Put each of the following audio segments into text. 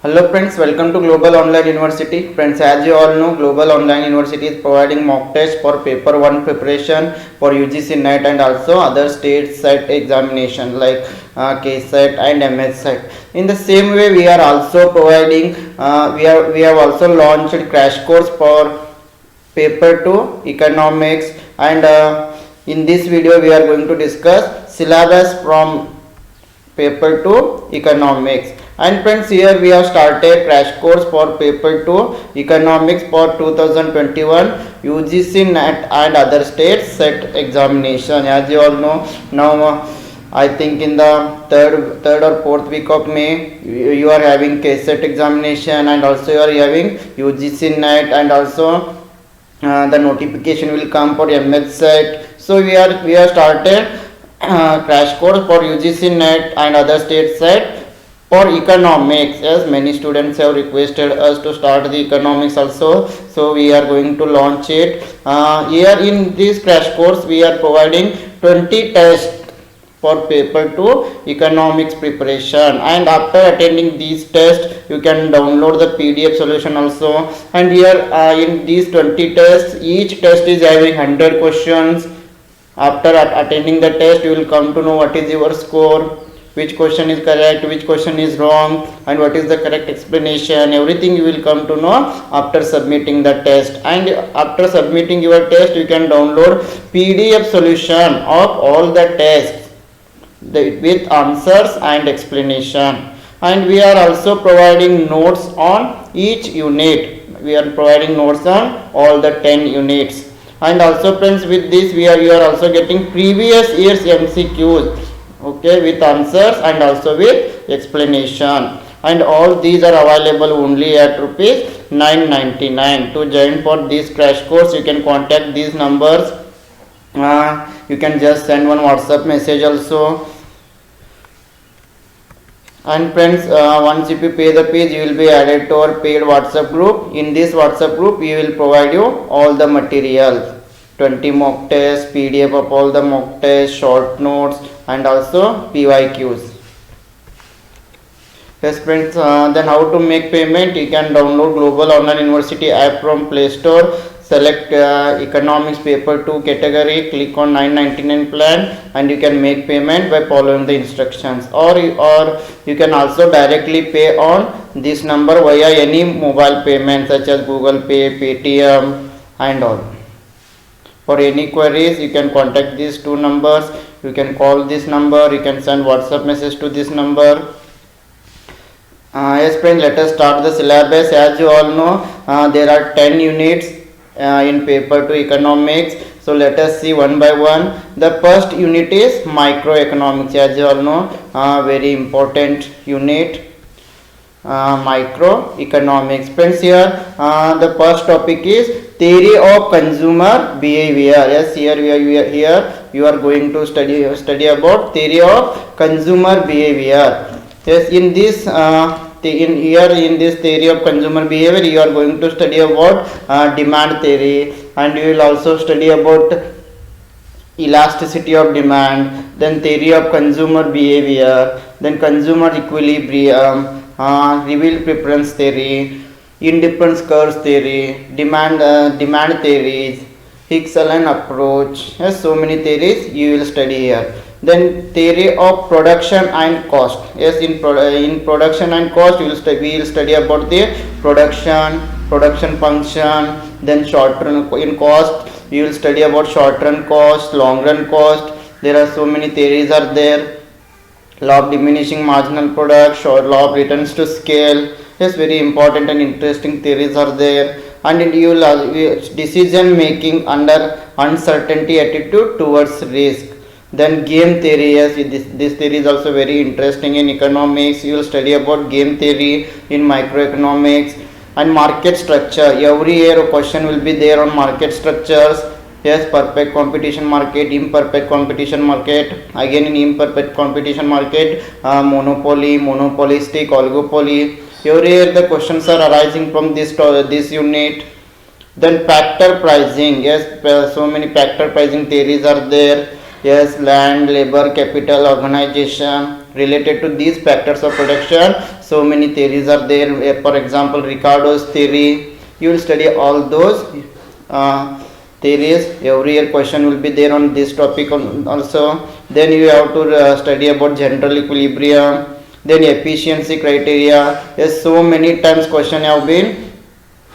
Hello friends, welcome to Global Online University. Friends, as you all know, Global Online University is providing mock tests for paper 1 preparation for UGC NET and also other state set examination like KSET and MSET. In the same way, we are also providing, we have also launched crash course for paper 2 economics, and in this video we are going to discuss syllabus from paper 2 economics. And friends, here we have started crash course for paper 2 economics for 2021 UGC NET and other states set examination. As you all know, now I think in the third or fourth week of May you are having KSET examination, and also you are having UGC NET, and also the notification will come for MSET. So we have started crash course for UGC NET and other state set for economics, as many students have requested us to start the economics also, so we are going to launch it. Here in this crash course we are providing 20 tests for paper 2 economics preparation, and after attending these tests you can download the PDF solution also. And here in these 20 tests, each test is having 100 questions. After attending the test you will come to know what is your score, which question is correct, which question is wrong, and what is the correct explanation. Everything you will come to know after submitting the test. And after submitting your test you can download PDF solution of all the tests with answers and explanation. And we are also providing notes on each unit. We are providing notes on all the 10 units. And also friends, with this you are also getting previous year's MCQs, okay, with answers and also with explanation. And all these are available only at rupees 999. To join for this crash course you can contact these numbers. You can just send one WhatsApp message also. And friends, once if you pay the fees you will be added to our paid WhatsApp group. In this WhatsApp group we will provide you all the material, 20 mock tests, PDF of all the mock tests, short notes, and also PYQs. Yes friends, then how to make payment? You can download Global Online University app from Play Store, select economics paper 2 category, click on 999 plan, and you can make payment by following the instructions. Or you can also directly pay on this number via any mobile payment such as Google Pay, Paytm, and all. For any queries you can contact these two numbers. You can call this number, you can send WhatsApp message to this number. Yes friends, let us start the syllabus. As you all know, there are 10 units in paper 2 economics. So let us see one by one. The first unit is microeconomics. As you all know, very important unit, microeconomics. Friends, here the first topic is theory of consumer behavior. Yes, here you are going to study about theory of consumer behavior. Yes, in this in this theory of consumer behavior you are going to study about demand theory, and you will also study about elasticity of demand, then theory of consumer behavior, then consumer equilibrium, revealed preference theory, indifference curves theory, demand theories, Hicks-Allen approach. Yes, so many theories you will study here. Then theory of production and cost. Yes, in production and cost we will study about the production function. Then short run in cost we will study about short run cost, long run cost. There are so many theories are there. Law of diminishing marginal product, law of returns to scale. Yes, very important and interesting theories are there. And you will decision making under uncertainty attitude towards risk. Then game theory. Yes, this theory is also very interesting in economics. You will study about game theory in microeconomics. And market structure. Every year a question will be there on market structures. Yes, perfect competition market, imperfect competition market. Again in imperfect competition market, monopoly, monopolistic, oligopoly. Every year the questions are arising from this unit. Then factor pricing. Yes, so many factor pricing theories are there. Yes, land, labor, capital, organization. related to these factors of production. So many theories are there. For example, Ricardo's theory. You will study all those theories. Every year question will be there on this topic also. Then you have to study about general equilibrium, then efficiency criteria. Yes, so many times question have been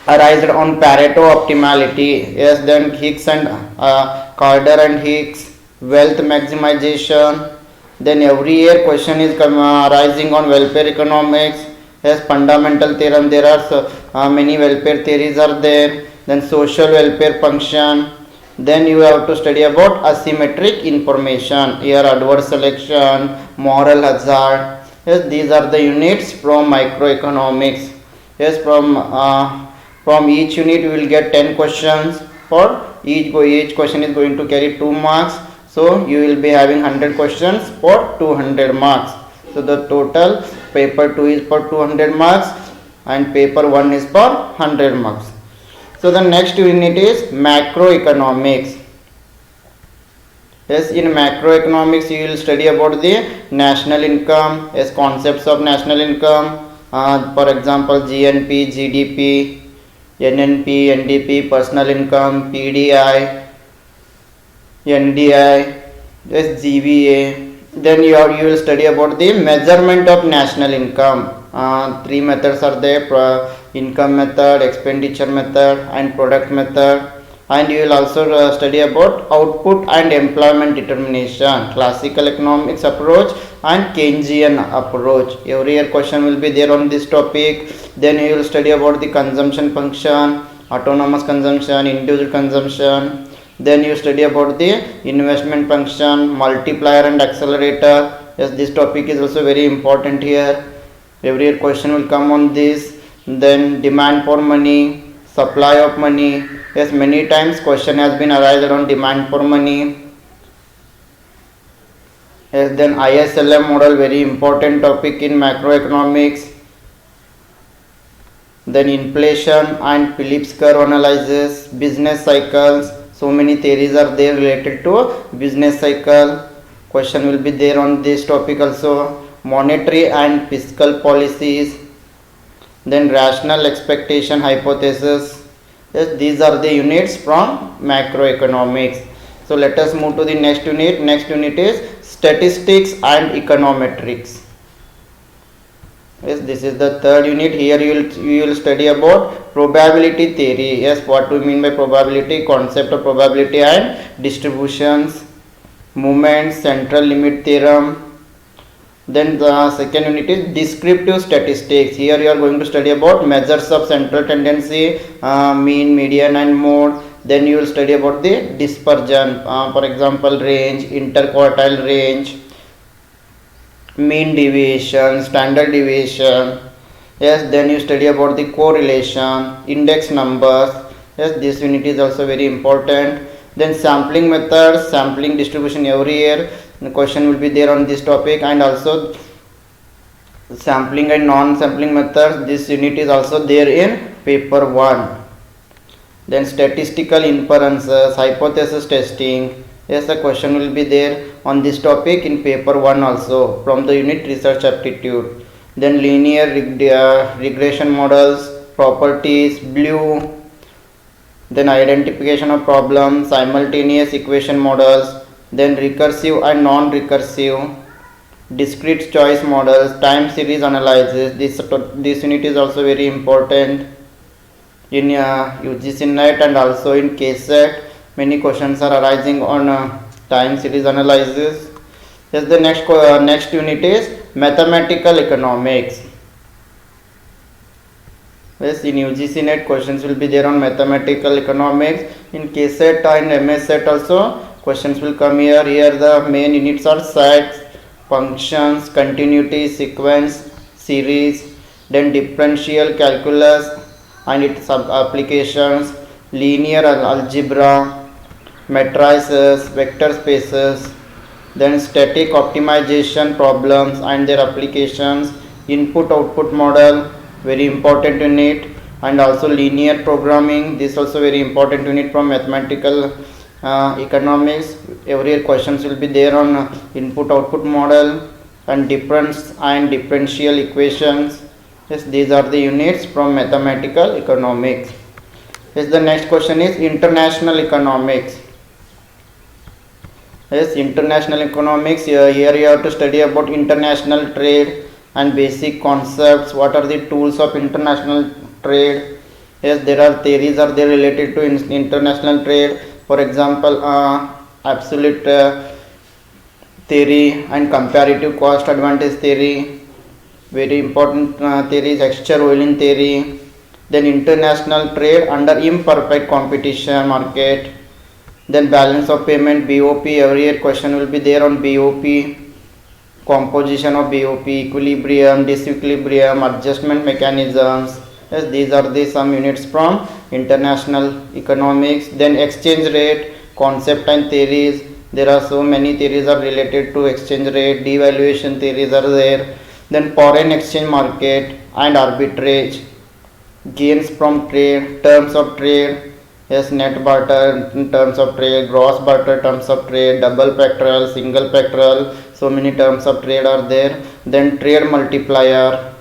arised on Pareto optimality. Yes, then Hicks and Carter and Hicks, wealth maximization. Then every year question is arising on welfare economics. Yes, fundamental theorem. There are many welfare theories are there. Then social welfare function. Then you have to study about asymmetric information. Here adverse selection, moral hazard. Yes, these are the units from microeconomics. Yes, from each unit we will get 10 questions. For each question is going to carry 2 marks. So you will be having 100 questions for 200 marks. So the total paper 2 is for 200 marks and paper 1 is for 100 marks. So the next unit is macroeconomics. Yes, in macroeconomics you will study about the national income. Yes, concepts of national income. For example, GNP, GDP, NNP, NDP, personal income, PDI, NDI, yes, GVA. Then you will study about the measurement of national income. 3 methods are there: income method, expenditure method, and product method. And you will also study about output and employment determination, classical economics approach and Keynesian approach. Every year question will be there on this topic. Then you will study about the consumption function, autonomous consumption, individual consumption. Then you study about the investment function, multiplier and accelerator. Yes, this topic is also very important here. Every year question will come on this. Then demand for money, supply of money. Yes, many times question has been arised on demand for money. Yes, then ISLM model, very important topic in macroeconomics. Then inflation and Phillips curve analysis, business cycles. So many theories are there related to business cycle. Question will be there on this topic also. Monetary and fiscal policies. Then rational expectation hypothesis. Yes, these are the units from macroeconomics. So let us move to the next unit. Next unit is statistics and econometrics. Yes, this is the third unit. Here you will study about probability theory. Yes, what do we mean by probability? Concept of probability and distributions, movements, central limit theorem. Then the second unit is descriptive statistics. Here you are going to study about measures of central tendency, mean, median and mode. Then you will study about the dispersion, for example, range, interquartile range, mean deviation, standard deviation. Yes, then you study about the correlation, index numbers. Yes, this unit is also very important. Then sampling methods, sampling distribution. Every year the question will be there on this topic, and also sampling and non-sampling methods. This unit is also there in paper 1. Then statistical inferences, hypothesis testing. Yes, the question will be there on this topic in paper 1 also from the unit research aptitude. Then linear regression models, properties, blue. Then identification of problems, simultaneous equation models. Then recursive and non-recursive, discrete choice models, time series analysis. This unit is also very important in UGC NET and also in KSET. Many questions are arising on time series analysis. Yes, the next unit is mathematical economics. Yes, in UGC NET questions will be there on mathematical economics. In KSET and MS set also questions will come here. Here the main units are sets, functions, continuity, sequence, series, then differential calculus and its sub applications, linear algebra, matrices, vector spaces, then static optimization problems and their applications, input output model, very important unit, and also linear programming. This also very important unit from mathematical economics. Every year questions will be there on input output model. and difference and differential equations. Yes, these are the units from mathematical economics. Yes, the next question is international economics. Yes, international economics. Here you have to study about international trade and basic concepts. What are the tools of international trade? Yes, there are theories are there related to international trade. For example, absolute theory and comparative cost advantage theory. Very important theories, Exter-Ohlin theory. Then international trade under imperfect competition market. Then balance of payment, BOP. Every year question will be there on BOP. Composition of BOP, equilibrium, disequilibrium, adjustment mechanisms. Yes, these are the some units from international economics. Then exchange rate, concept and theories. There are so many theories are related to exchange rate. Devaluation theories are there. Then foreign exchange market and arbitrage. Gains from trade, terms of trade. Yes, net barter in terms of trade, gross barter terms of trade, double pectoral, single pectoral. So many terms of trade are there. Then trade multiplier.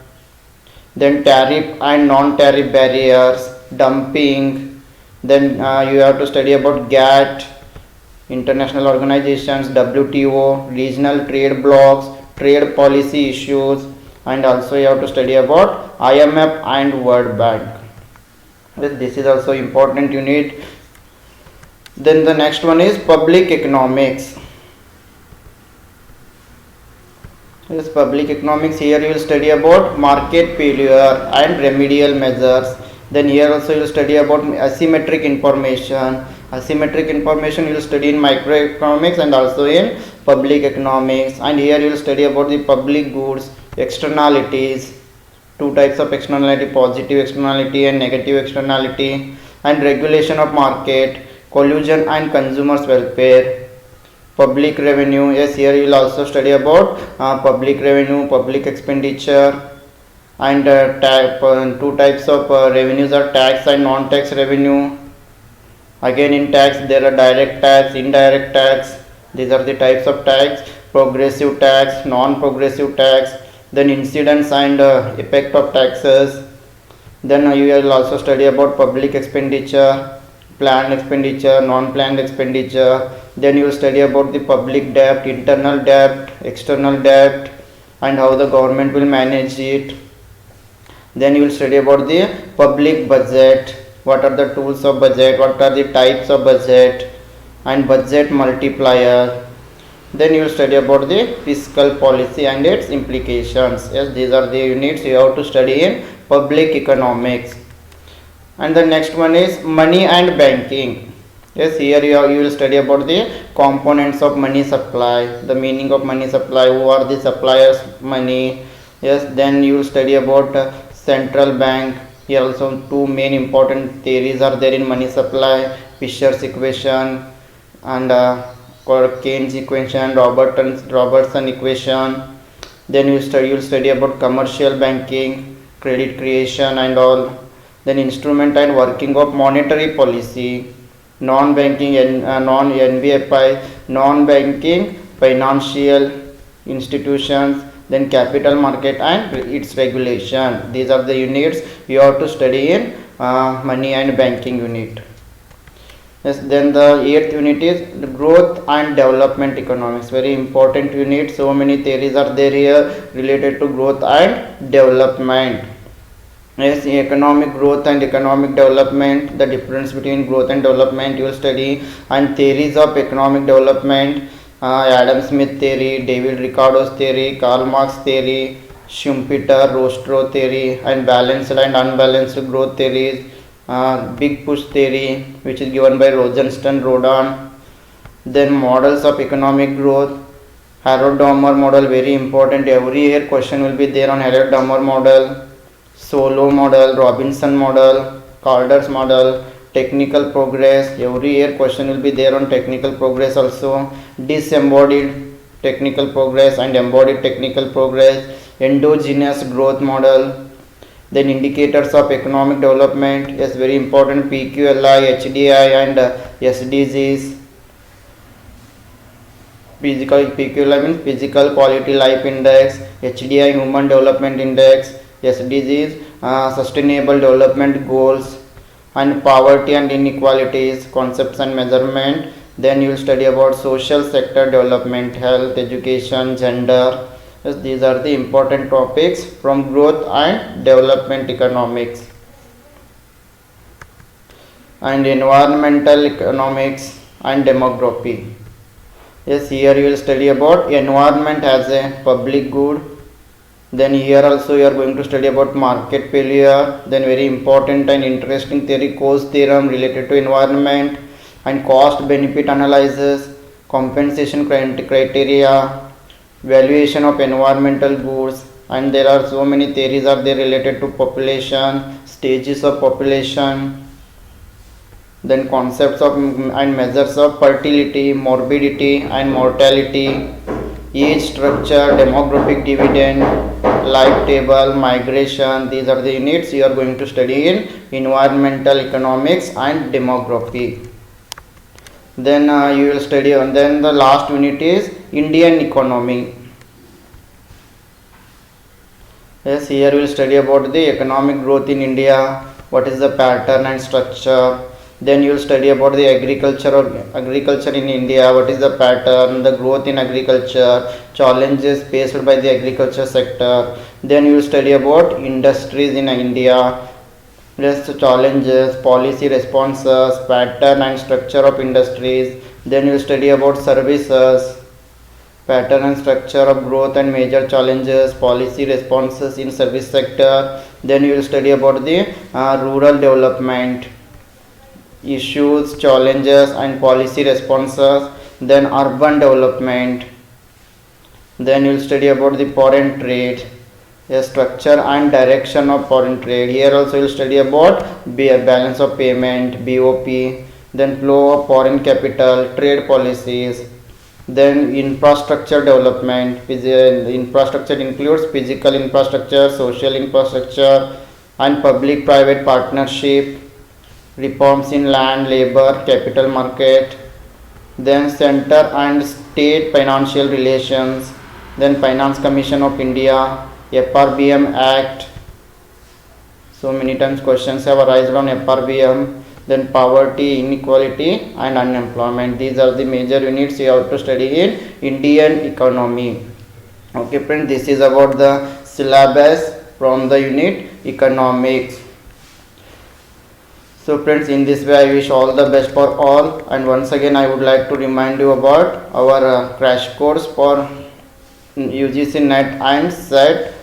Then tariff and non-tariff barriers, dumping. Then you have to study about GATT, international organizations, WTO, regional trade blocs, trade policy issues, and also you have to study about IMF and World Bank. This is also important unit. Then the next one is public economics. This public economics, here you will study about market failure and remedial measures. Then here also you will study about asymmetric information. Asymmetric information you will study in microeconomics and also in public economics. And here you will study about the public goods, externalities, two types of externality, positive externality and negative externality, and regulation of market, collusion and consumers welfare, public revenue. Yes, here you will also study about public revenue, public expenditure, and two types of revenues are tax and non-tax revenue. Again in tax there are direct tax, indirect tax. These are the types of tax: progressive tax, non-progressive tax. Then incidence and effect of taxes. Then you will also study about public expenditure, planned expenditure, non-planned expenditure. Then you will study about the public debt, internal debt, external debt, and how the government will manage it. Then you will study about the public budget, what are the tools of budget, what are the types of budget, and budget multiplier. Then you will study about the fiscal policy and its implications. Yes, these are the units you have to study in public economics. And the next one is money and banking. Yes, here you will study about the components of money supply, the meaning of money supply, who are the suppliers money. Yes, then you will study about central bank. Here also two main important theories are there in money supply: Fisher's equation and Keynes equation, Robertson equation. Then you will study about commercial banking, credit creation and all. Then instrument and working of monetary policy, non-banking and non-NBFI, non-banking financial institutions, then capital market and its regulation. These are the units you have to study in money and banking unit. Yes, then the 8th unit is the growth and development economics. Very important unit. So many theories are there here related to growth and development. Yes, economic growth and economic development, the difference between growth and development you will study, and theories of economic development, Adam Smith theory, David Ricardo's theory, Karl Marx theory, Schumpeter, Rostro theory, and balanced and unbalanced growth theories, big push theory which is given by Rosenstein Rodan. Then models of economic growth, Harrod-Dommer model, very important. Every year question will be there on Harrod-Dommer model, Solow model, Robinson model, Calder's model, technical progress. Every year question will be there on technical progress also, disembodied technical progress and embodied technical progress, endogenous growth model. Then indicators of economic development, yes, very important: PQLI, HDI and SDGs. Physical PQLI means Physical Quality Life Index, HDI Human Development Index, SDGs Sustainable Development Goals, and poverty and inequalities, concepts and measurement. Then you will study about social sector development, health, education, gender. Yes, these are the important topics from growth and development economics. And environmental economics and demography. Yes, here you will study about environment as a public good. Then here also you are going to study about market failure. Then very important and interesting theory, Coase theorem related to environment, and cost benefit analysis, compensation criteria, valuation of environmental goods. And there are so many theories are there related to population, stages of population, then concepts of and measures of fertility, morbidity and mortality, age structure, demographic dividend, life table, migration. These are the units you are going to study in environmental economics and demography. Then you will study, and then the last unit is Indian economy. Yes, here we will study about the economic growth in India, what is the pattern and structure. Then you will study about the agriculture in India, what is the pattern, the growth in agriculture, challenges faced by the agriculture sector. Then you will study about industries in India, yes, challenges, policy responses, pattern and structure of industries. Then you will study about services, pattern and structure of growth and major challenges, policy responses in service sector. Then you will study about the rural development, issues, challenges and policy responses. Then urban development. Then you will study about the foreign trade, the structure and direction of foreign trade. Here also you will study about balance of payment, BOP, then flow of foreign capital, trade policies. Then infrastructure development. Infrastructure includes physical infrastructure, social infrastructure and public private partnership, reforms in land, labor, capital market. Then center and state financial relations. Then Finance Commission of India, FRBM Act. So many times questions have arisen on FRBM. Then poverty, inequality and unemployment. These are the major units you have to study in Indian economy. Okay friends, this is about the syllabus from the unit economics. So friends, in this way I wish all the best for all, and once again I would like to remind you about our crash course for UGC NET and SET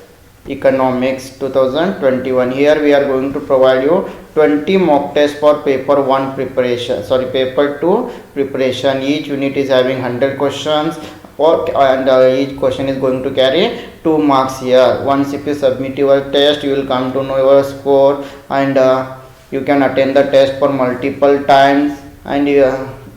Economics 2021. Here we are going to provide you 20 mock tests for paper 1 preparation, paper 2 preparation. Each unit is having 100 questions and each question is going to carry 2 marks here. Once if you submit your test, you will come to know your score, and you can attend the test for multiple times, and you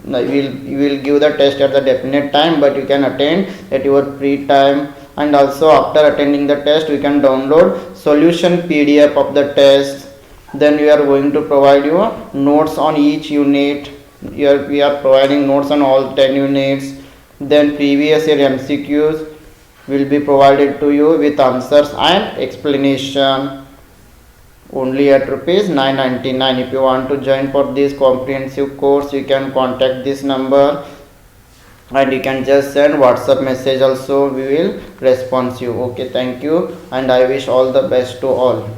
will give the test at the definite time, but you can attend at your free time. And also after attending the test, you can download solution PDF of the test. Then we are going to provide you notes on each unit. Here we are providing notes on all 10 units. Then previous year MCQs will be provided to you with answers and explanation, only at rupees 999. If you want to join for this comprehensive course, you can contact this number, and you can just send WhatsApp message also, we will respond you. Okay, thank you, and I wish all the best to all.